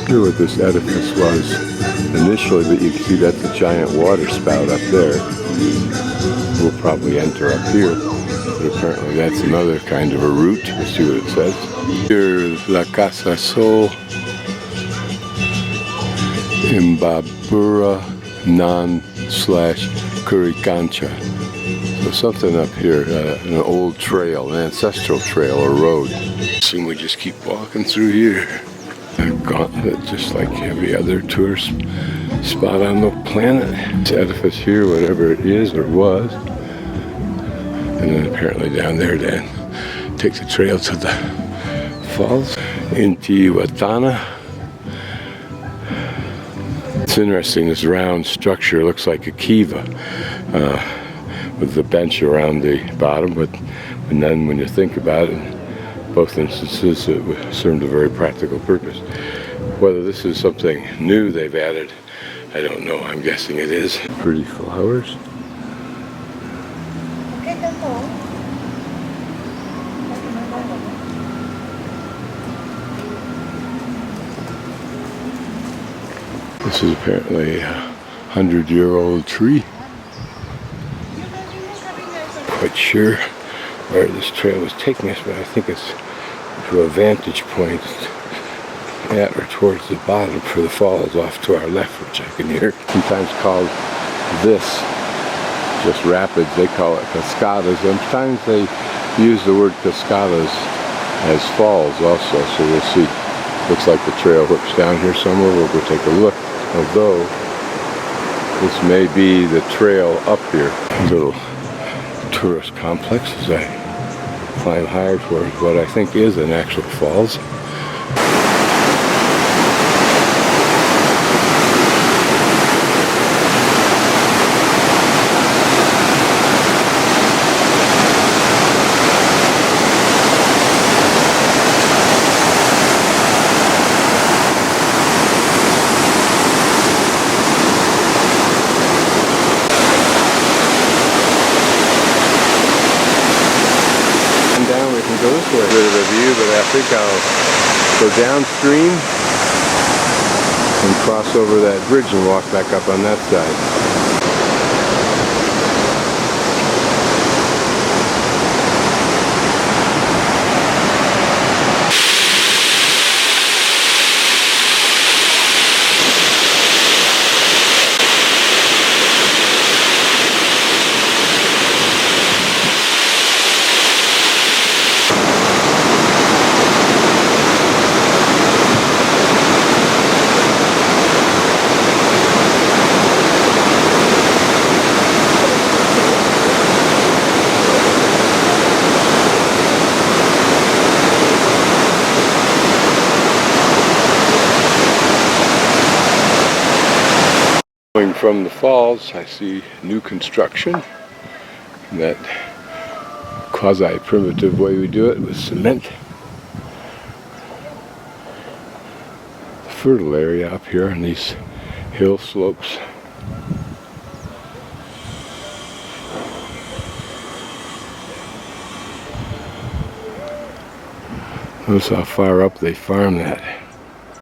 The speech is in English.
Here what this edifice was initially, but you can see that's a giant water spout up there. We'll probably enter up here, but apparently that's another kind of a route. Let's see what it says. Here's La Casa Sol Imbabura Non / Curicancha. So something up here, an old trail, an ancestral trail or road. Assume we just keep walking through here. A gauntlet, just like every other tourist spot on the planet. This edifice here, whatever it is or was, and then apparently down there, then take the trail to the falls. Intihuatana. It's interesting. This round structure looks like a kiva, with the bench around the bottom, and then when you think about it, in both instances it served a very practical purpose. Whether this is something new they've added, I don't know. I'm guessing it is. Pretty flowers. This is apparently a 100-year-old tree. Quite sure where this trail was taking us, but I think it's to a vantage point at or towards the bottom for the falls off to our left, which I can hear. Sometimes called this just rapids, they call it Cascadas. Sometimes they use the word Cascadas as falls also, so we'll see. Looks like the trail hooks down here somewhere. We'll go take a look, although this may be the trail up here. Little tourist complex as I climb higher towards what I think is an actual falls. Go this way. Bit of a view, but I think I'll go downstream and cross over that bridge and walk back up on that side. From the falls, I see new construction. And that quasi-primitive way we do it with cement. The fertile area up here on these hill slopes. Notice how far up they farm that.